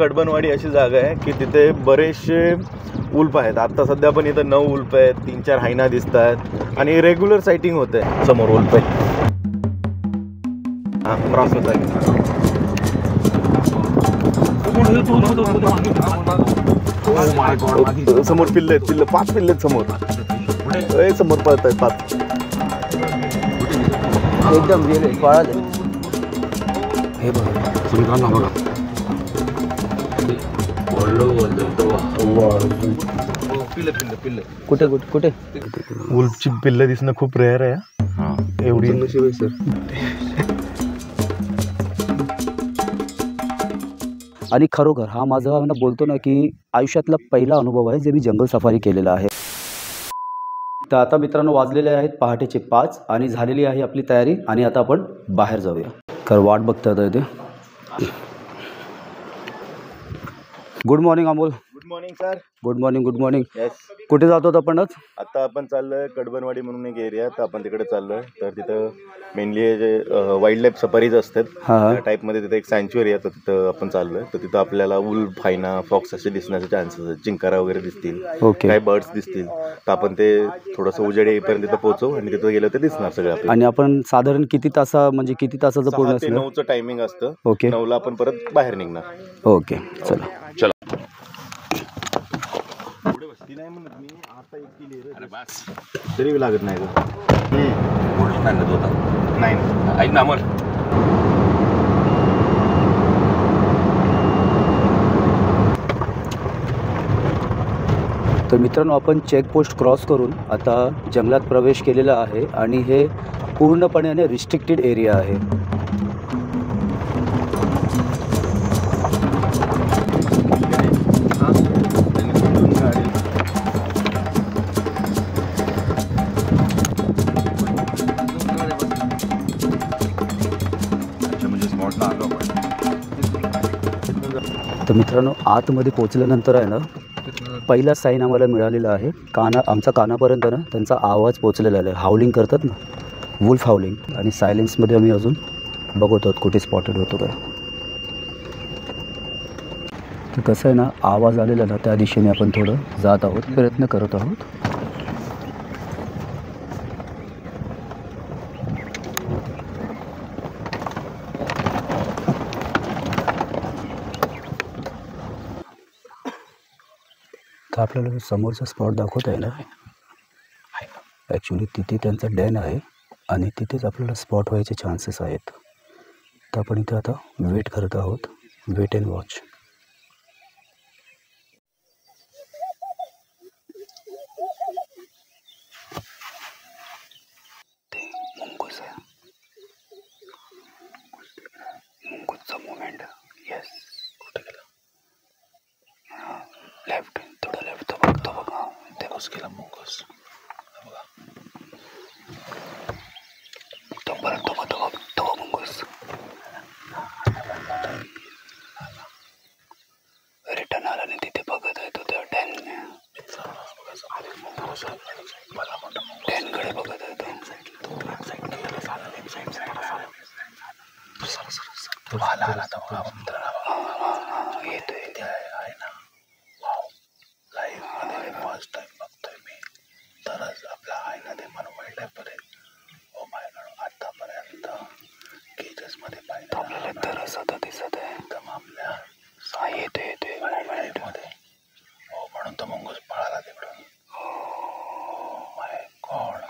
कडबनवाडी अशी जागा आहे की तिथे बरेचसे उल्फ आहेत. आता सध्या पण इथं 9 उल्फ आहेत, 3-4 हायना दिसत आहेत आणि रेग्युलर सायटिंग होते. समोर उल्फ आहे, क्रॉस होत आहे. समोर पिल्ले आहेत, 5 पिल्ले आहेत समोर. समोर पळत आहेत 5. एकदम गेले पळाले. हे बघा सुनकांना बघा. कुठे कुठे कुठे उल्फची पिल्लं दिसणं खूप रेअर आहे. एवढी नशीब आहे सर. आणि खरोखर हा माझा बोलतो ना की आयुष्यातला पहिला अनुभव आहे जे मी जंगल सफारी केलेला आहे. तर आता मित्रांनो वाजलेले आहेत पहाटेचे 5 आणि झालेली आहे आपली तयारी आणि आता आपण बाहेर जाऊया. तर वाट बघता येते. Good morning Amol. Good morning sir. Good morning. Good morning. Yes. कुठे जातो आपणच? आता आपण चाललोय कडबनवाडी म्हणून एक एरिया, तर आपण तिकडे चाललोय. तर तिथं मेनली जे वाईल्ड लाईफ सफारीज असतात त्या टाईपमध्ये तिथे एक सँच्युअरी आहे. तर तिथं आपण चाललोय. तर तिथं आपल्याला उल्फ, हायना, फॉक्स असे दिसण्याचे चान्सेस आहेत. चिंकारा वगैरे दिसतील, काही बर्ड्स दिसतील. तर आपण ते थोडंसं उजेड येईपर्यंत तिथं पोहोचू आणि तिथं गेलं तर दिसणार सगळं आपल्याला. आणि आपण साधारण किती तासाचं पूर्ण 6 ते 9चं टायमिंग असतं. ओके. 9ला आपण परत बाहेर निघणार. ओके चला. चला. नाही म्हणत मी आता एक किलो. अरे बस तरी लागत नाही का? नाही ऐक ना अमर. तर मित्रांनो आपण चेकपोस्ट क्रॉस करून आता जंगलात प्रवेश केलेला आहे आणि हे पूर्णपणे रिस्ट्रिक्टेड एरिया आहे. तर मित्रांनो आतमध्ये पोचल्यानंतर आहे ना पहिला साईन आम्हाला मिळालेला आहे. आमचा कानापर्यंत ना त्यांचा आवाज पोचलेला आहे. हावलिंग करतात ना, वुल्फ हावलिंग. आणि सायलेन्समध्ये आम्ही अजून बघत आहोत कुठे स्पॉटेड होतो काय. तर कसं आहे ना आवाज आलेला ना त्या दिशेने आपण थोडं जात आहोत, प्रयत्न करत आहोत. तर आपल्याला समोरचा स्पॉट दाखवत आहे ना, ॲक्च्युली तिथे त्यांचा डॅन आहे आणि तिथेच आपल्याला स्पॉट व्हायचे चान्सेस आहेत. तर आपण इथे आता वेट करत आहोत. Wait and watch. ते मुंगूस आहे. मुंगूसचा मुवमेंट. येस. कुठे गेला? लेफ्ट. थोडं लेफ्ट. तो बघा ते घुस गेला मुंगूस. बघा तो परत तो मुंगूस रिटर्न आला आणि तिथे बघत आहे तो त्या डॅनकडे बघत आहे तो आला येतोय आहे ना. लाईव्ह मध्ये फर्स्ट टाइम बघतोय मी. तरच आपला आहे ना ते मन वाईल्ड लाईफ मध्ये. ओ माय गॉड आतापर्यंत केजेस मध्ये पाहिजे आपल्याला तरच आता दिसत आहे एकदम आपल्या. येतोय वाईल्ड लाईफ मध्ये. हो म्हणून तो मुंगूस पळाला तिकडून. Oh my God.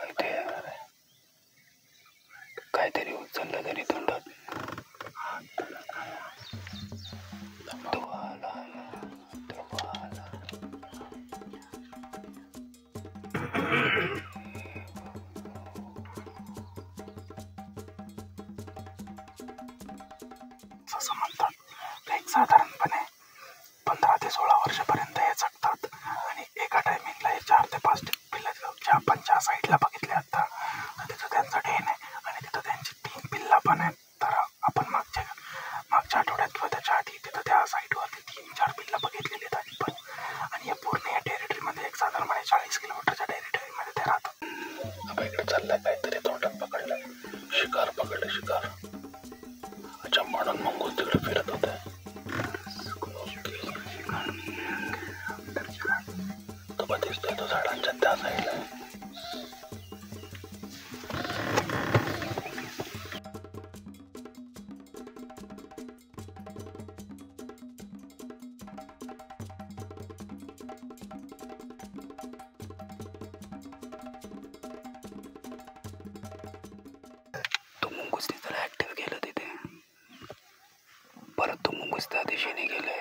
इथे काहीतरी उचललं तरी तोंडात. असं म्हणतात एक साधारणपणे 15 ते 16 वर्षापर्यंत हे जगतात आणि एका टायमिंगला हे 4 ते 5 पिल्लं जे आपण ज्या साईडला बघितले आता तिथं त्यांचं डेन आहे आणि तिथं त्यांची 3 पिल्ला पण आहेत. तर आपण मागच्या आठवड्यात किंवा त्याच्या आधी तिथं त्या साईडवरती 3-4 पिल्ला बघितलेली आहेत आधी पण. आणि या पूर्ण या टेरिटरीमध्ये एक साधारणपणे 40 किलोमीटरच्या टेरिटरीमध्ये ते राहतात. आता इकडे चाललंय काहीतरी तोंडात पकडलं. शिकार पकडलं शिकार. अच्छा म्हणून मग मुंगूस त्या दिशेने गेले.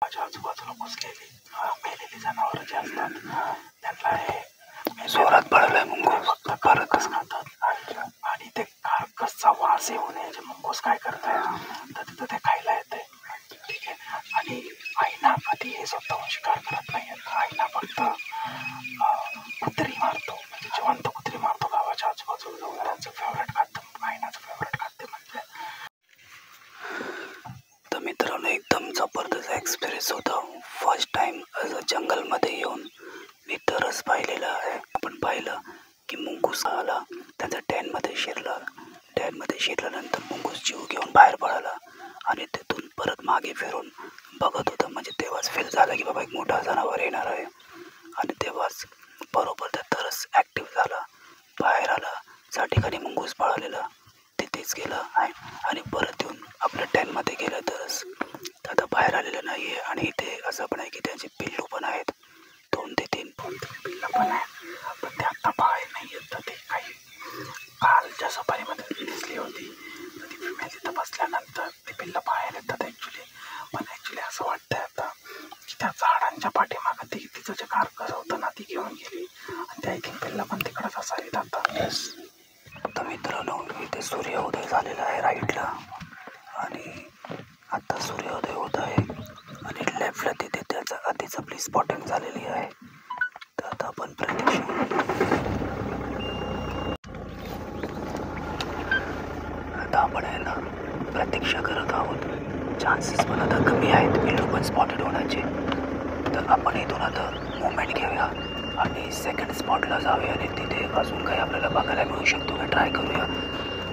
माझ्या आजूबाजूला घुसलेली मेलेली जनावर जे असतात त्यांना हे जोरात पडलंय मुंगूस. फक्त कारकस खातात आणि ते कारकसचा वास येऊ नये जे मुंगूस काय करताय तर तिथं ते खायला येते. ठीक आहे. आणि आईना कधी हे स्वतःहून शिकार करत नाही. आईना फक्त कुत्री मारतो, म्हणजे जिवंत कुत्री मारतो गावाच्या आजूबाजूला जाऊन. त्यांचं फेवरेट खाद्य, आईनाचं फेवरेट खाद्य म्हणजे. तर मित्रांनो एकदम जबरदस्त एक्सपिरियन्स होता. फर्स्ट टाइम असं जंगलमध्ये येऊन मी तरच पाहिलेलं आहे. आपण पाहिलं की मुंगूस आला, त्याचा टॅनमध्ये शिरला. टॅनमध्ये शिरल्यानंतर मुंगूस जीव घेऊन बाहेर पडाला आणि तिथून परत मागे फिरून बघत होता. म्हणजे तेव्हाच फील झालं की बाबा एक मोठा जनावर येणार आहे. आणि तेव्हाच बरोबर त्या तरच ॲक्टिव्ह झाला, बाहेर आला. ज्या ठिकाणी मुंगूस पळालेला तिथेच गेला आणि परत येऊन आपल्या टॅनमध्ये गेला. तरच आता बाहेर आलेलं नाही आहे. आणि इथे असं पण आहे की त्यांचे पिल्लू पण आहेत, 2 ते 3 पिल्लं पण आहेत. पण ते आत्ता बाहेर नाही येत. तर ते काही कालच्या सफारीमध्ये दिसली होती. तर ती फिमेल तिथं बसल्यानंतर ते पिल्लं बाहेर येतात ॲक्च्युली. पण ॲक्च्युली असं वाटतंय आता की त्या झाडांच्या पाठीमागं तिचं जे कारकस होतं ना ती घेऊन गेली आणि ते आय थिंक पिल्लं पण तिकडंच असावीत आता. तर मित्रांनो इथे सूर्योदय झालेला आहे राईटला आणि आता सूर्योदय होत आहे आणि लेफ्टला तिथे त्याचा आधीच आपली स्पॉटिंग झालेली आहे. तर आता आपण प्रतीक्षा करत आहोत. चान्सेस पण आता कमी आहेत पिल्लू पण स्पॉटेड होण्याचे. तर आपण इथून आता मुवमेंट घेऊया आणि सेकंड स्पॉटला जाऊया आणि तिथे अजून काही आपल्याला बघायला मिळू शकतो का ट्राय करूया.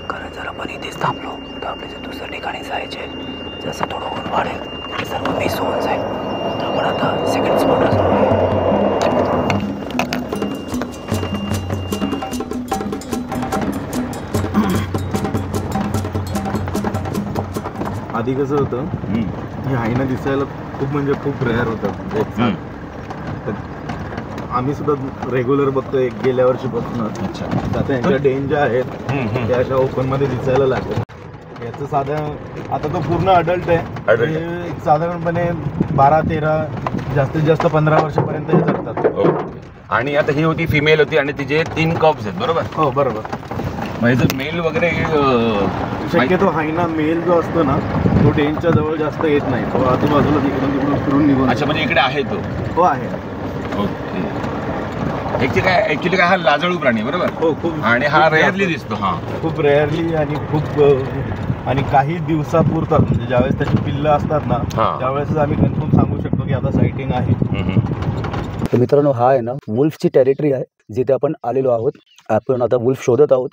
कारण जर आपण इथेच थांबलो तर आपले जे दुसऱ्या ठिकाणी जायचे जसं थोडं ऊन वाढेल ते सर्व मिस होऊन जाईल. तर आपण आता सेकंड स्पॉटला जाऊया. आधी कसं होतं ही हायना दिसायला खूप म्हणजे खूप रेअर होतं. आम्ही सुद्धा रेग्युलर बघतोय गेल्या वर्षीपासून. आता यांच्या डेंज ज्या आहेत त्या अशा ओपन मध्ये दिसायला लागतात. याचं साधारण आता तो पूर्ण अडल्ट आहे. साधारणपणे 12-13 जास्तीत जास्त 15 वर्षापर्यंत हे जगतात. आणि आता ही होती फिमेल होती आणि तिचे 3 कप्स आहेत बरोबर. हो बरोबर. म्हणजे मेल वगैरे शक्यतो हायना मेल जो असतो ना तो डेंजच्या जवळ जास्त येत नाही. तो आजूबाजूला तिकडून फिरून निघून. अच्छा म्हणजे इकडे आहे तो. हो आहे. ओके. ऍक्च्युली काय हा लाजळू प्राणी बरोबर. हो खूप. आणि हा रेअरली दिसतो. हा खूप रेअरली आणि खूप आणि काही दिवसापुरतात म्हणजे ज्यावेळेस त्याची पिल्लं असतात ना त्यावेळेस आम्ही कन्फर्म सांगू शकतो की आता सायटिंग आहे. तर मित्रांनो हा आहे ना वुल्फची टेरिटरी आहे जिथे आपण आलेलो आहोत. आपण आता वुल्फ शोधत आहोत.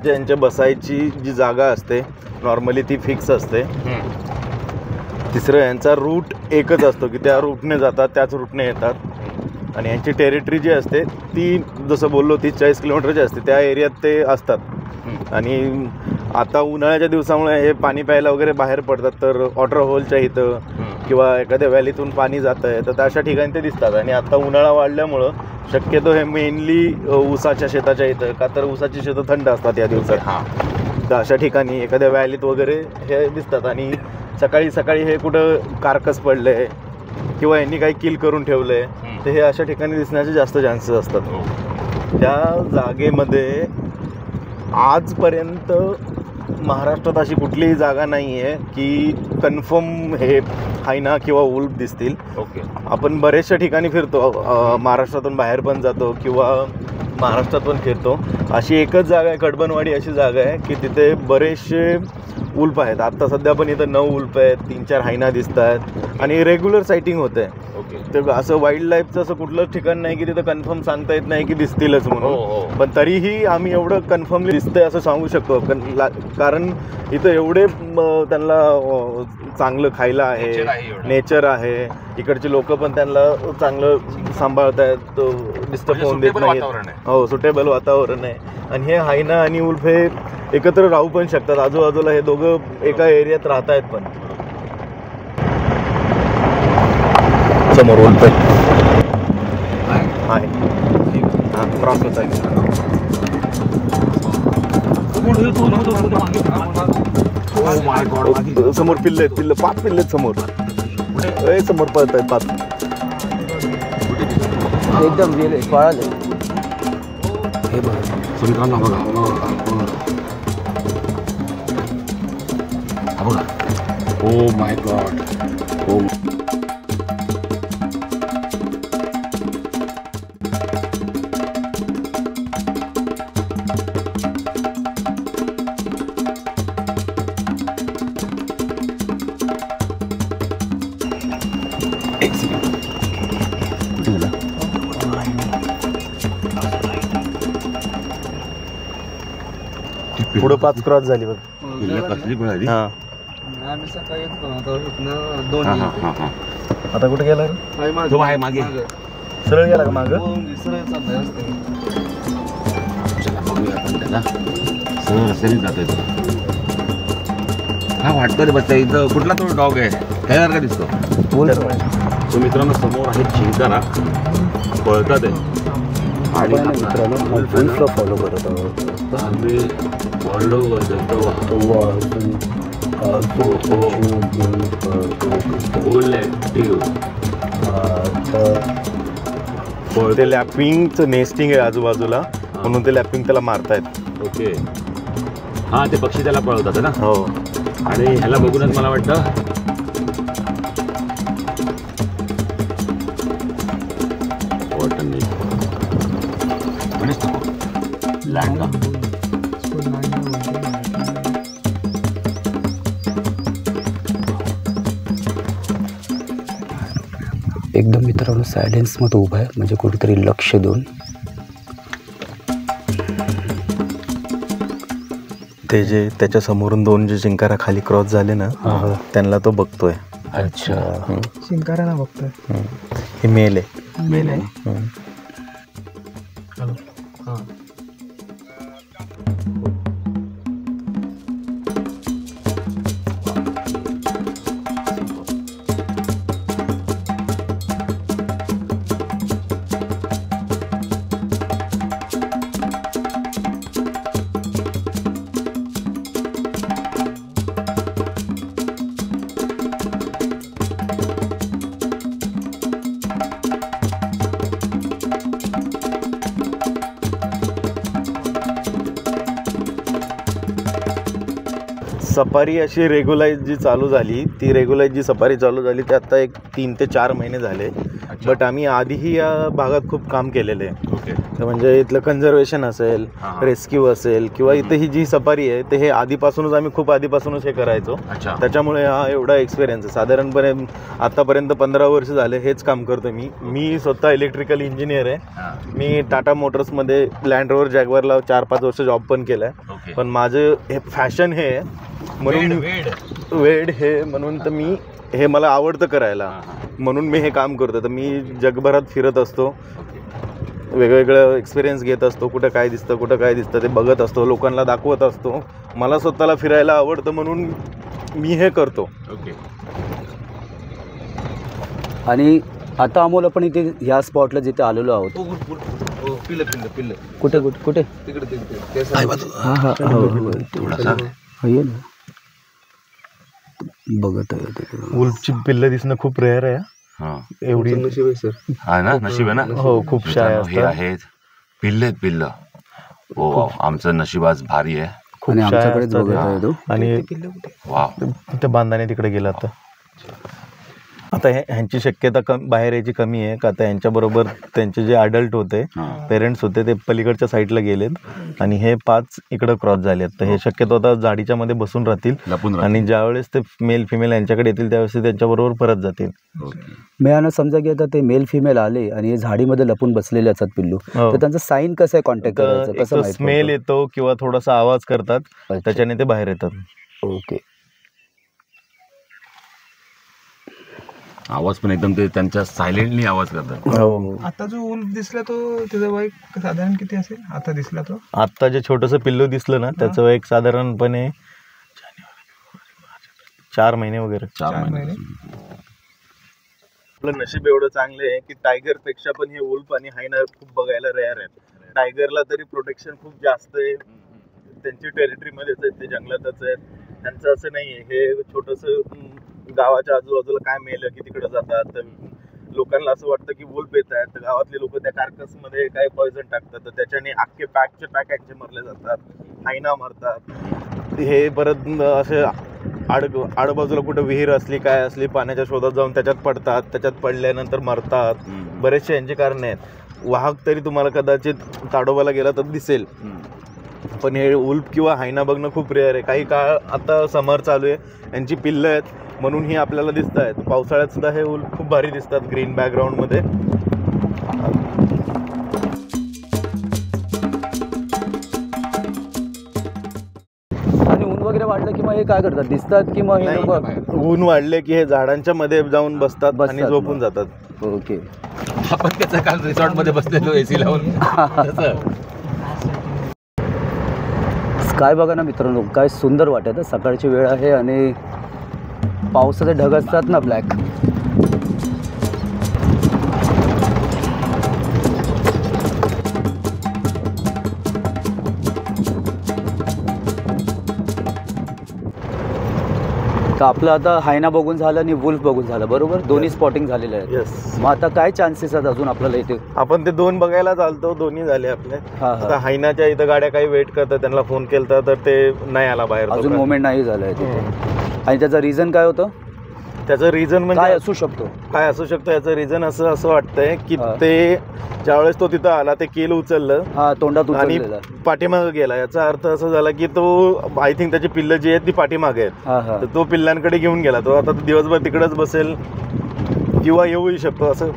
यांच्या बसायची जी जागा असते नॉर्मली ती फिक्स असते. तिसरं यांचा रूट एकच असतो की त्या रूटने जातात त्याच रूटने येतात. आणि यांची टेरिटरी जी असते ती जसं बोललो 30-40 किलोमीटरची असते. त्या एरियात ते असतात. आणि आता उन्हाळ्याच्या दिवसामुळे हे पाणी प्यायला वगैरे बाहेर पडतात. तर वॉटर होलच्या इथं किंवा एखाद्या व्हॅलीतून पाणी जात आहे तर अशा ठिकाणी ते दिसतात. आणि आता उन्हाळा वाढल्यामुळं शक्यतो हे मेनली ऊसाच्या शेताच्या इथं का तर ऊसाची शेतं थंड असतात या दिवसात. तर अशा ठिकाणी एखाद्या व्हॅलीत वगैरे हे दिसतात. आणि सकाळी सकाळी हे कुठं कारकस पडले किंवा यांनी काही किल करून ठेवले तर हे अशा ठिकाणी दिसण्याचे जास्त चान्सेस असतात. त्या जागेमध्ये आजपर्यंत महाराष्ट्रात अशी कुठलीही जागा नाही आहे की कन्फर्म हे हायना किंवा वुल्फ दिसतील. ओके. आपण बरेचशा ठिकाणी फिरतो, महाराष्ट्रातून बाहेर पण जातो किंवा महाराष्ट्रात पण फिरतो. अशी एकच जागा आहे कडबनवाडी अशी जागा आहे की तिथे बरेचसे वुल्फ आहेत. आत्ता सध्या पण इथं 9 वुल्फ आहेत, 3-4 हायना दिसत आहेत आणि रेग्युलर सायटिंग होत आहे. तर असं वाईल्ड लाईफचं असं कुठलंच ठिकाण नाही की तिथं कन्फर्म सांगता येत नाही की दिसतीलच म्हणून. पण तरीही आम्ही एवढं कन्फर्मली दिसतंय असं सांगू शकतो कारण इथं एवढे त्यांना चांगलं खायला आहे, नेचर आहे. इकडचे लोक पण त्यांना चांगलं सांभाळत आहेत, डिस्टर्ब होऊन देत नाही. हो सुटेबल वातावरण आहे. आणि हे हायना आणि वुल्फ हे एकत्र राहू पण शकतात. आजूबाजूला हे दोघं एका एरियात राहत आहेत. पण समोर उलट आहे, हां क्रॉस होत आहे. समोर पिल्ले आहेत, पिल्ले 5 पिल्ले आहेत समोर. समोर पळत आहेत 5. एकदम गेले पळाले. हे बघा सुमित्रांना बघा बघा. Oh my God. ओ पुढं 5 क्रॉस झाली बघ. कसली पळाली. हां आम्ही सकाळी आता कुठे गेला रे? तो आहे मागे. सरळ गेला का मागं? चला बघूया आपण त्याला. सरळ रस्त्याने जातोय तो. हा वाटतं रे बच्चा इथं कुठला तो डॉग आहे त्यासारखा दिसतो. तो मित्रांनो समोर आहे चिंकारा पळतात आहे. आणि मित्रांनो फॉलो करत आहोत. आम्ही वळलो ते लॅपिंगचं नेस्टिंग आहे आजूबाजूला, म्हणून ते लॅपिंग त्याला मारतायत. ओके. हा ते पक्षी त्याला पळवतात ना. हो. आणि ह्याला बघूनच मला वाटतं लँड एकदम मित्रांनो सायलेन्समध्ये उभा आहे, म्हणजे कुठेतरी लक्ष देऊन. ते जे त्याच्या समोरून 2 जे चिंकारा खाली क्रॉस झाले ना, त्यांना तो बघतोय. अच्छा. शिंकाऱ्याला बघतोय. हे मेल आहे. मेल आहे. सफारी अशी रेग्युलाइज जी चालू झाली, ती रेग्युलाइज जी सफारी चालू झाली ती आता एक 3 ते 4 महिने झाले. बट आम्ही आधीही या भागात खूप काम केलेलं आहे. ओके. तर म्हणजे इथलं कन्झर्वेशन असेल, रेस्क्यू असेल, किंवा इथं ही जी सफारी आहे ते हे आधीपासूनच आम्ही खूप आधीपासूनच हे करायचो. अच्छा. त्याच्यामुळे हा एवढा एक्सपिरियन्स आहे. साधारणपणे आतापर्यंत 15 वर्ष झाले हेच काम करतो मी स्वतः इलेक्ट्रिकल इंजिनियर आहे. मी टाटा मोटर्समध्ये लँड रोवर जॅग्वारला 4-5 वर्ष जॉब पण केला आहे. पण माझं हे फॅशन हे म्हणून वेड हे म्हणून तर मी हे मला आवडतं करायला, म्हणून मी हे काम करतो. तर मी जगभरात फिरत असतो, वेगवेगळं एक्सपिरियन्स घेत असतो. कुठं काय दिसतं ते बघत असतो, लोकांना दाखवत असतो. मला स्वतःला फिरायला आवडतं म्हणून मी हे करतो. ओके. आणि आता अमोल आपण इथे ह्या स्पॉटला जिथे आलेलो आहोत. पिल्ल कुठे कुठे तिकडे थोडासा ये ना, बघत आहे. वुल्फची पिल्लं दिसणं खूप रेअर आहे. एवढी हा ना, नशीब आहे ना. हो, खूप शाय हे आहेत पिल्ल. हो, आमचं नशीब आज भारी आहे. खूप आणि शाय आमच्याकडेच असतात बघत आहे तो. आणि वाव. ते बांधाने तिकडे गेला. आता ह्यांची शक्यता बाहेर यायची कमी आहे का. आता यांच्याबरोबर त्यांचे जे अडल्ट होते, पेरेंट्स होते, ते पलीकडच्या साईडला गेलेत आणि हे 5 इकडं क्रॉस झालेत. तर हे शक्यतो आता झाडीच्या मध्ये बसून राहतील आणि ज्यावेळेस ते मेल फिमेल यांच्याकडे येतील त्यावेळेस ते त्यांच्याबरोबर परत जातील. मी समजा की आता ते मेल फिमेल आले आणि हे झाडीमध्ये लपून बसलेले असतात पिल्लू, तर त्यांचं साईन कसं आहे, कॉन्टॅक्ट करायचं कसं माहिती? स्मेल येतो किंवा थोडासा आवाज करतात, त्याच्याने ते बाहेर येतात. ओके. आवाज पण एकदम ते त्यांच्या सायलेंटली आवाज करतात. हो. आता जो उल्फ दिसला तो त्याचा वय साधारण किती असेल आता दिसला तो? आता जे छोटंसं पिल्लू दिसलं ना त्याचं वय एक साधारणपणे 4 महिने वगैरे. 4 महिने. आपलं नशीब एवढं चांगलं आहे की टायगर पेक्षा पण हे वुल्फ आणि हायना खूप बघायला रेअर आहेत. टायगरला तरी प्रोटेक्शन खूप जास्त आहे, त्यांची टेरिटरीमध्येच आहेत, ते जंगलातच आहेत. त्यांचं असं नाहीये, हे छोटस गावाच्या आजूबाजूला काय मेलं की तिकडे जातात. लोकांना असं वाटतं की वुल्फ येत आहेत, तर गावातले लोक त्या कार्कस मध्ये काय पॉइझन टाकतात, तर त्याच्याने अख्खे पॅकचे पॅक यांचे मरले जातात, हायना मरतात. हे परत असे आडबाजूला कुठं विहीर असली काय असली पाण्याच्या शोधात जाऊन त्याच्यात पडतात, त्याच्यात पडल्यानंतर मरतात. बरेचसे यांची कारण आहेत. वाहक तरी तुम्हाला कदाचित ताडोबाला गेला तर दिसेल, पण हे उल्फ किंवा हायना बघणं खूप रेअर आहे. काही काळ आता समर चालू आहे, यांची पिल्लं आहेत म्हणून ही आपल्याला दिसत आहेत. पावसाळ्यात सुद्धा हे उल्फ खूप भारी दिसतात ग्रीन बॅकग्राऊंड मध्ये. आणि ऊन वगैरे वाढलं की मग हे काय करतात, दिसतात की मग हे लोकं- ऊन वाढले की हे झाडांच्या मध्ये जाऊन बसतात आणि झोपून जातात. ओके. आपण त्याचं काल रिसॉर्ट मध्ये बसलेलो एसी लावून. स्काय बघा ना मित्रांनो, काय सुंदर वाटत. सकाळची वेळ आहे आणि पावसाचे ढग असतात ना ब्लॅक. तर आपलं आता हायना बघून झालं आणि वुल्फ बघून झालं, बरोबर. दोन्ही स्पॉटिंग झालेले आहेत. येस. मग आता काय चान्सेस आहेत अजून आपल्याला इथे? आपण ते 2 बघायला चालतो, दोन्ही झाले आपले. हा आता हायनाच्या इथं गाड्या काही वेट करतात, त्यांना फोन केलता तर ते नाही आला बाहेर. अजून मोमेंट नाही झालाय तिथे. आणि त्याचं रिझन काय होतं, त्याचं रिझन काय म्हणजे असू शकतो? काय असू शकतं याचं रिझन असं वाटतंय की हा. ते ज्यावेळेस तो तिथं आला ते केल उचललं हा, तोंडात आणि उचललेला. पाठीमागे गेला. याचा अर्थ असा झाला की तो आय थिंक त्याची पिल्लं जी आहेत ती पाठीमागे आहेत, हा हा. तर तो पिल्लांकडे घेऊन गेला. तो आता दिवसभर तिकडेच बसेल किंवा येऊही शकतो, असं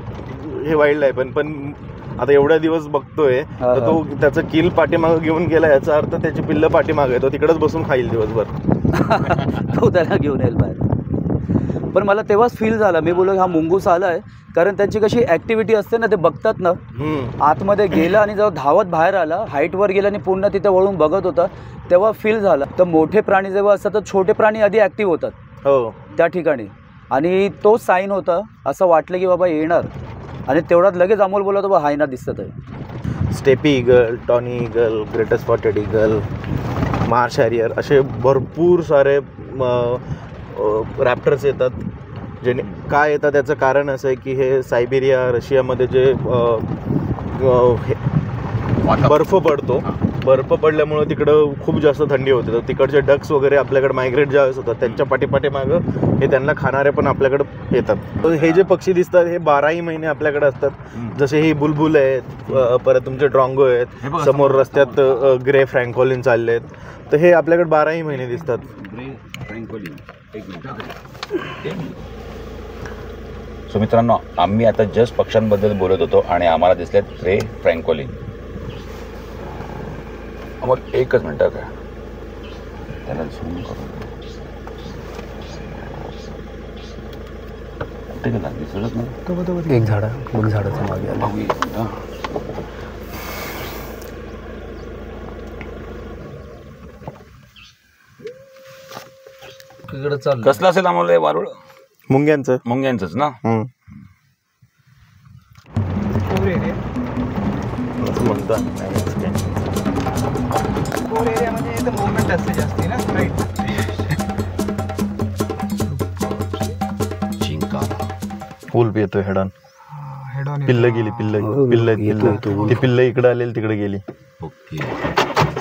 हे वाईल्ड लाईफ. पण आता एवढ्या दिवस बघतोय हा, तर तो त्याचं किल पाठीमागे घेऊन गेला, याचा अर्थ त्याची पिल्लं पाठीमागे आहे, तो तिकडेच बसून खाईल दिवसभर. तो त्याला घेऊन येईल बाहेर. पण मला तेव्हाच फील झाला, मी बोललो हा मुंगूस आलाय, कारण त्यांची कशी ॲक्टिव्हिटी असते ना, ते बघतात ना. आतमध्ये गेला आणि जेव्हा धावत बाहेर आला, हाईटवर गेला आणि पुन्हा तिथे वळून बघत होता, तेव्हा फील झाला. तर मोठे प्राणी जेव्हा असतात तर छोटे प्राणी आधी ॲक्टिव्ह होतात हो त्या ठिकाणी, आणि तो साईन होता. असं वाटलं की बाबा येणार, आणि तेवढ्यात लगेच अमोल बोला तो हायना दिसत आहे. Steppe eagle, tawny eagle, greater spotted eagle, marsh harrier, असे भरपूर सारे रॅप्टर्स येतात. जेणे काय येतात त्याचं कारण असं आहे की हे सायबेरिया रशियामध्ये जे बर्फ पडतो, बर्फ पडल्यामुळं तिकडं खूप जास्त थंडी होते, तर तिकडचे डक्स वगैरे आपल्याकडे मायग्रेट ज्यावेळेस होतात त्यांच्या पाठीमागं हे त्यांना खाणारे पण आपल्याकडे येतात. तर हे जे पक्षी दिसतात हे 12ही महिने आपल्याकडे असतात. जसे ही बुलबुल आहेत, परत तुमचे ड्रॉंगो आहेत, समोर रस्त्यात ग्रे फ्रँकोलिन चालले आहेत, तर हे आपल्याकडे 12ही महिने दिसतात. सो मित्रांनो, आम्ही आता जस्ट पक्ष्यांबद्दल बोलत होतो आणि आम्हाला दिसले ग्रे फ्रँकोलिन. मग एकच मिनटं काय त्याला झूम करून कुठे गेला दिसतच नाही. एक झाडा दोन झाडाच्या मागे आला. बघूया. तिकडे चाल. कसलं असेल आम्हाला वारुळ? मुंग्यांचं. मुंग्यांचंच ना. असं म्हणतात. मुवमेंट असते जास्ती ना, राईट. वुल्फ येतोय हेडॉन. पिल्लं गेली, पिल्लं ती पिल्लं इकडे आलेली तिकडे गेली. ओके.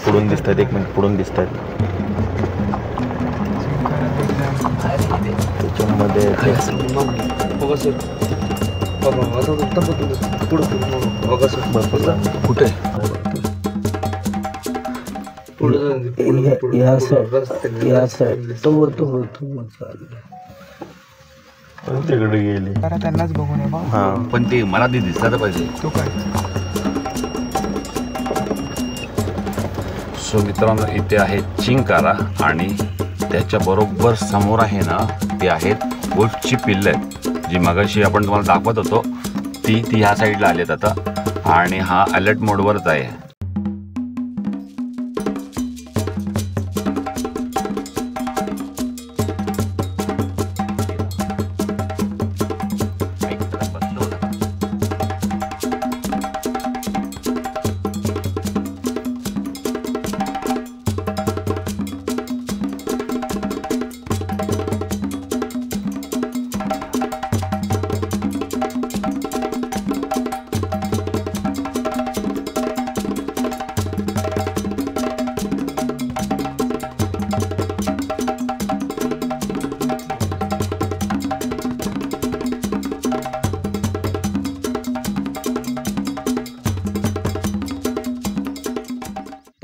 पुढून दिसतात, एक मिनिट पुढून दिसतात. त्याच्यामध्ये कुठे तिकडे गेली. त्यांनाच बघून ये बा. हा, पण ते मला ते दिसलं पाहिजे. तो काय सो मित्रांनो, इथे आहे चिंकारा आणि त्याच्या बरोबर समोर आहे ना, ते आहेत वुल्फची पिल्लं आहेत, जी मगाशी आपण तुम्हाला दाखवत होतो. ती ह्या साईडला आलेत आता, आणि हा अलर्ट मोडवरच आहे.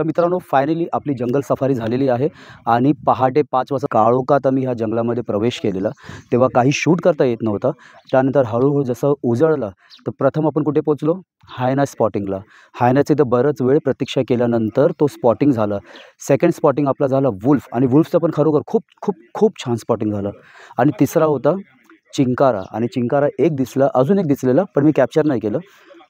तर मित्रांनो फायनली आपली जंगल सफारी झालेली आहे आणि पहाटे 5 वाजता काळोखात आम्ही ह्या जंगलामध्ये प्रवेश केलेला. तेव्हा काही शूट करता येत नव्हतं. त्यानंतर हळूहळू जसं उजळलं तर प्रथम आपण कुठे पोचलो, हायना स्पॉटिंगला. हायनाचे तर बरंच वेळ प्रतीक्षा केल्यानंतर तो स्पॉटिंग झाला. सेकंड स्पॉटिंग आपला झाला वुल्फ, आणि वुल्फचं पण खरोखर खूप खूप खूप छान स्पॉटिंग झालं. आणि तिसरा होता चिंकारा, आणि चिंकारा एक दिसला, अजून एक दिसलेला पण मी कॅप्चर नाही केलं.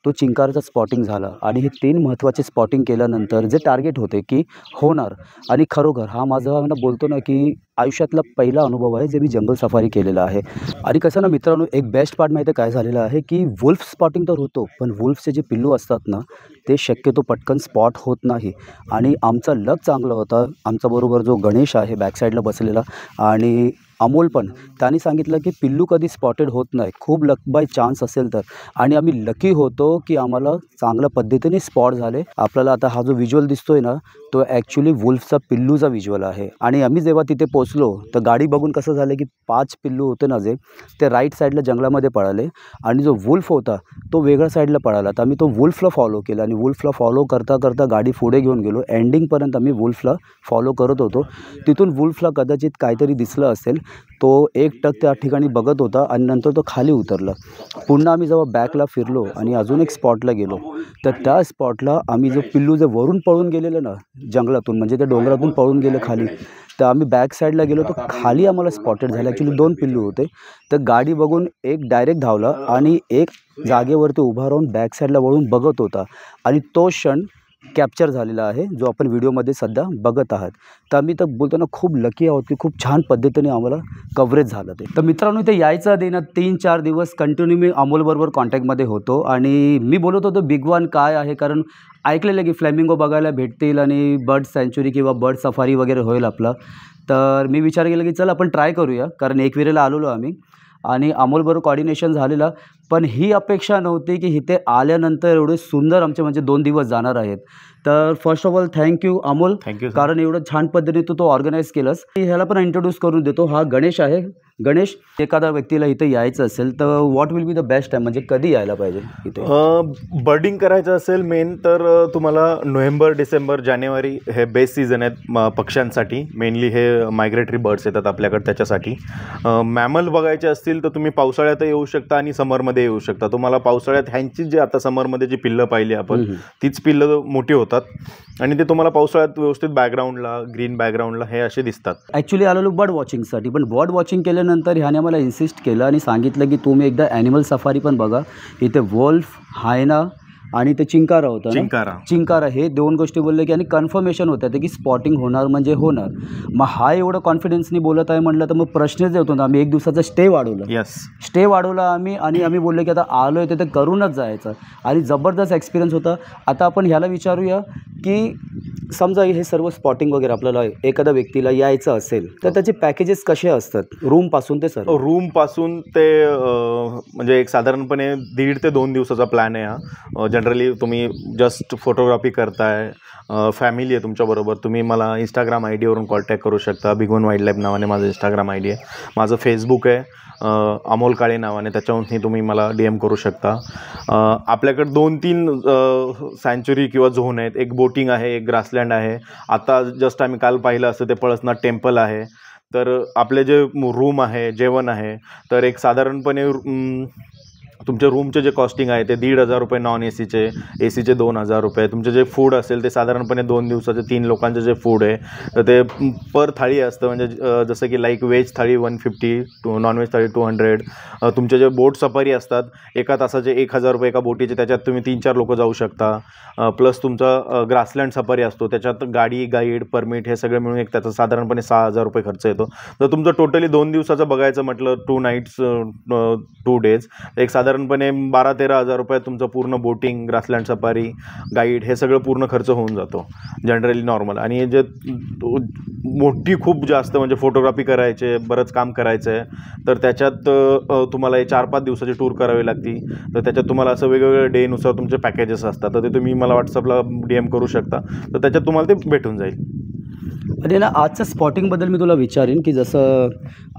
तो चिंकाराचा स्पॉटिंग झाला. आणि हे 3 महत्त्वाचे स्पॉटिंग केल्यानंतर जे टार्गेट होते की होणार, आणि खरोखर हा माझा बोलतो ना की आयुष्यातला पहिला अनुभव आहे जे मी जंगल सफारी केलेला आहे. आणि कसं ना मित्रांनो, एक बेस्ट पार्ट माहिती आहे काय झालेलं आहे की वुल्फ स्पॉटिंग तर होतो, पण वुल्फचे जे पिल्लू असतात ना ते शक्यतो पटकन स्पॉट होत नाही. आणि आमचा लक चांगला होता. आमच्याबरोबर जो गणेश आहे बॅकसाईडला बसलेला, आणि अमोल पण, त्यांनी सांगितलं की पिल्लू कधी स्पॉटेड होत नाही, खूप लक बाय चान्स असेल तर. आणि आम्ही लकी होतो की आम्हाला चांगल्या पद्धतीने स्पॉट झाले. आपल्याला आता हा जो व्हिज्युअल दिसतोय ना तो ॲक्च्युली वुल्फचा पिल्लूचा व्हिज्युअल आहे. आणि आम्ही जेव्हा तिथे पोचलो तर गाडी बघून कसं झालं की 5 पिल्लू होते ना जे, ते राईट साईडला जंगलामध्ये पळाले, आणि जो वुल्फ होता तो वेगळ्या साईडला पळाला. तर आम्ही तो वुल्फला फॉलो केला, आणि वुल्फला फॉलो करता करता गाडी पुढे घेऊन गेलो. एंडिंगपर्यंत आम्ही वुल्फला फॉलो करत होतो. तिथून वुल्फला कदाचित काहीतरी दिसलं असेल, तो एकटक त्या ठिकाणी बघत होता, आणि नंतर तो खाली उतरला. पुन्हा आम्ही जेव्हा बॅकला फिरलो आणि अजून एक स्पॉटला गेलो, तर त्या स्पॉटला आम्ही जो पिल्लू जे वरून पळून गेलेलं ना जंगलातून, म्हणजे ते डोंगरातून पळून गेले खाली, तर आम्ही बॅक साईडला गेलो तर खाली आम्हाला स्पॉटेड झालं. ॲक्च्युली 2 पिल्लू होते. तर गाडी बघून एक डायरेक्ट धावला, आणि एक जागेवरती उभा राहून बॅक साईडला वळून बघत होता, आणि तो क्षण कॅप्चर झालेला आहे जो आपण व्हिडिओमध्ये सध्या बघत आहात. तर आम्ही तर बोलतो ना खूप लकी आहोत की खूप छान पद्धतीने आम्हाला कव्हरेज झालं ते. तर मित्रांनो, इथे यायचं आधी ना 3-4 दिवस कंटिन्यू मी अमोलबरोबर कॉन्टॅक्टमध्ये होतो, आणि मी बोलत होतो बिग वन काय आहे, कारण ऐकलेलं की फ्लेमिंगो बघायला भेटतील आणि बर्ड सँच्युरी किंवा बर्ड सफारी वगैरे होईल आपला. तर मी विचार केला की चल आपण ट्राय करूया, कारण एकविरेला आलेलो आम्ही आणि अमोलबरोबर कॉर्डिनेशन झालेलं. पण ही अपेक्षा नव्हती की इथे आल्यानंतर एवढे सुंदर आमचे म्हणजे 2 दिवस जाणार आहेत. तर first of all thank you Amol, thank you. कारण एवढं छान पद्धतीने तू तो ऑर्गनाईज केलंस. ह्याला पण इंट्रोड्यूस करून देतो. हा गणेश आहे. गणेश, एखाद्या व्यक्तीला इथे यायचं असेल तर what will be the best time, म्हणजे कधी यायला पाहिजे इथे? बर्डिंग करायचं असेल मेन तर तुम्हाला नोव्हेंबर, डिसेंबर, जानेवारी हे बेस्ट सीझन आहेत पक्ष्यांसाठी. मेनली हे मायग्रेटरी बर्ड्स येतात आपल्याकडे त्याच्यासाठी. मॅमल बघायचे असतील तर तुम्ही पावसाळ्यात येऊ शकता आणि समरमध्ये येऊ शकता. तुम्हाला पावसाळ्यात ह्यांची जी आता समरमध्ये जी पिल्लं पाहिली आपण तीच पिल्लं मोठी होतात, आणि ते तुम्हाला पावसाळ्यात व्यवस्थित बॅकग्राऊंडला, ग्रीन बॅकग्राऊंडला हे असे दिसतात. ॲक्च्युली आलेलो बर्ड वॉचिंगसाठी, पण बर्ड वॉचिंग केल्यानंतर ह्याने मला इन्सिस्ट केलं आणि सांगितलं की तुम्ही एकदा ॲनिमल सफारी पण बघा. इथे वोल्फ, हायना आणि ते चिंकारा होतं ना, चिंकारा, हे 2 गोष्टी बोलले की, आणि कन्फर्मेशन होतं की स्पॉटिंग होणार म्हणजे होणार. मग हा एवढं कॉन्फिडन्सनी बोलत आहे म्हटलं तर मग प्रश्नच येतो ना. आम्ही 1 दिवसाचा स्टे वाढवला. स्टे वाढवला आम्ही, आणि आम्ही बोललो की आता आलो आहे ते करूनच जायचं, आणि जबरदस्त एक्सपिरियन्स होता. आता आपण ह्याला विचारूया की समजा हे सर्व स्पॉटिंग वगैरे आपल्याला एखाद्या व्यक्तीला यायचं असेल तर त्याचे पॅकेजेस कसे असतात, रूमपासून ते सर्व? रूमपासून ते म्हणजे एक साधारणपणे 1.5 ते 2 दिवसाचा प्लॅन आहे हा. जनरली तुम्ही जस्ट फोटोग्राफी करताय, फॅमिली आहे तुमच्याबरोबर, तुम्ही मला इंस्टाग्राम आय डीवरून कॉन्टॅक्ट करू शकता. बिग वन वाईल्ड लाईफ नावाने माझं इंस्टाग्राम आय डी आहे. माझं फेसबुक आहे अमोल काळे नावाने, त्याच्यावरही तुम्ही मला DM करू शकता. आपल्याकडे 2-3 सँच्युरी किंवा झोन आहेत. एक बोटिंग आहे, एक ग्रासलँड आहे. आता जस्ट आम्ही काल पाहिलं असतं ते पळसनाथ टेम्पल आहे. तर आपले जे रूम आहे, जेवण आहे, तर एक साधारणपणे तुमच्या रूमचे जे कॉस्टिंग आहे ते 1,500 रुपये नॉन एसीचे, एसीचे 2,000 रुपये. तुमचे जे फूड असेल ते साधारणपणे 2 दिवसाचे 3 लोकांचे जे फूड आहे तर ते पर थाळी असतं. म्हणजे जसं की लाईक व्हेज थाळी 150, नॉनव्हेज थाळी 200. तुमचे जे बोट सफारी असतात 1 तासाचे 1,000 रुपये एका बोटीचे, त्याच्यात तुम्ही 3-4 लोक जाऊ शकता. प्लस तुमचा ग्रासलँड सफारी असतो, त्याच्यात गाडी, गाईड, परमिट हे सगळं मिळून एक त्याचा साधारणपणे 6,000 रुपये खर्च येतो. तर तुमचं टोटली 2 दिवसाचं बघायचं म्हटलं, 2 नाईट्स 2 डेज, एक साधारणपणे 12-13 हजार रुपयात तुमचं पूर्ण बोटिंग, ग्रासलँड सफारी, गाईड हे सगळं पूर्ण खर्च होऊन जातो जनरली नॉर्मल. आणि जे मोठी खूप जास्त म्हणजे फोटोग्राफी करायचे, बरंच काम करायचं आहे, तर त्याच्यात तुम्हाला 4-5 दिवसाची टूर करावी लागती. तर त्याच्यात तुम्हाला असं वेगवेगळ्या डेनुसार तुमचे पॅकेजेस असतात. तर ते तुम्ही मला व्हॉट्सअपला DM करू शकता, तर त्याच्यात तुम्हाला ते भेटून जाईल. आणि ना आजच्या स्पॉटिंगबद्दल मी तुला विचारेन की जसं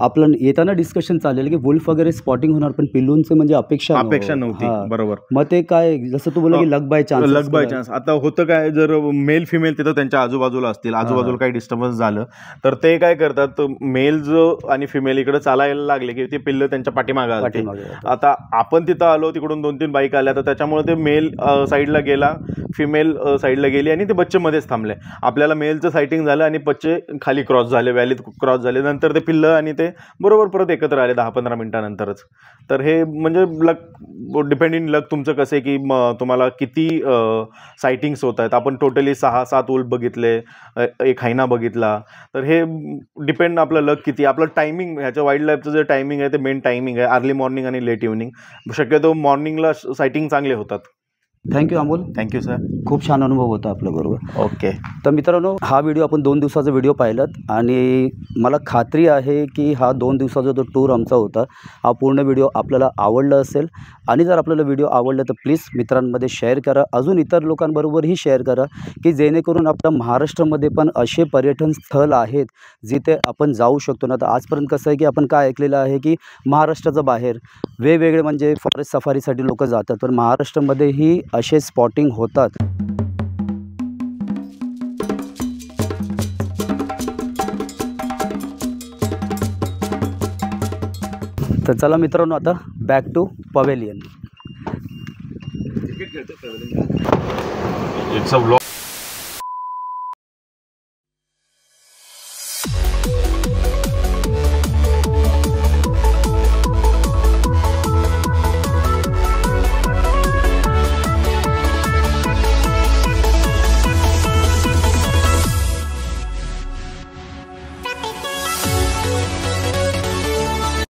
आपलं येताना डिस्कशन चालेल की वुल्फ वगैरे स्पॉटिंग होणार पण पिल्लूंचे म्हणजे अपेक्षा नव्हती. हां. बरोबर. मग ते काय जसं तू बोलला की लक बाय चान्स आता होतं काय, जर मेल फिमेल तिथं त्यांच्या आजूबाजूला असतील, आजूबाजूला काही डिस्टर्बन्स झालं तर ते काय करतात, मेल जो आणि फिमेल इकडे चालायला लागले की ते पिल्लं त्यांच्या पाठीमागे आले. आता आपण तिथं आलो, तिकडून 2-3 बाईक आल्या, तर त्याच्यामुळे ते मेल साईडला गेला, फिमेल साईडला गेली आणि ते बच्चे मध्येच थांबले. आपल्याला मेलचं सायटिंग झालं आणि बच्चे खाली क्रॉस झाले, व्हॅलीत क्रॉस झाले. नंतर ते पिल्लं आणि ते बरोबर परत एकत्र आले 10-15 मिनिटानंतरच. तर हे म्हणजे लक, डिपेंड इन लक तुमचं कसं आहे की तुम्हाला किती सायटिंग्स होत आहेत. आपण टोटली 6-7 वुल्फ बघितले, एक हायना बघितला. तर हे डिपेंड आपलं लक किती, आपलं टायमिंग, ह्याच्या वाईल्ड लाईफचं जे टायमिंग आहे ते मेन टायमिंग आहे, अर्ली मॉर्निंग आणि लेट इव्हनिंग. शक्यतो मॉर्निंगला सायटिंग चांगले होतात. थँक्यू अमोल. Thank you sir. खूप छान अनुभव होता आपल्याबरोबर. ओके. तर मित्रांनो, हा व्हिडिओ आपण 2 दिवसाचा व्हिडिओ पाहिलात आणि मला खात्री आहे की हा 2 दिवसाचा जो टूर आमचा होता हा पूर्ण व्हिडिओ आपल्याला आवडला असेल. आणि जर आपल्याला व्हिडिओ आवडला तर प्लीज मित्रांमध्ये शेअर करा, अजून इतर लोकांबरोबरही शेअर करा की जेणेकरून आपल्या महाराष्ट्रामध्ये पण असे पर्यटन स्थळ आहेत जिथे आपण जाऊ शकतो ना. तर आजपर्यंत कसं आहे की आपण काय ऐकलेलं आहे की महाराष्ट्राच्या बाहेर वेगवेगळे म्हणजे फॉरेस्ट सफारीसाठी लोक जातात, पण महाराष्ट्रामध्येही असे स्पॉटिंग होतात. तर चला मित्रांनो, आता back to pavilion. It's a vlog.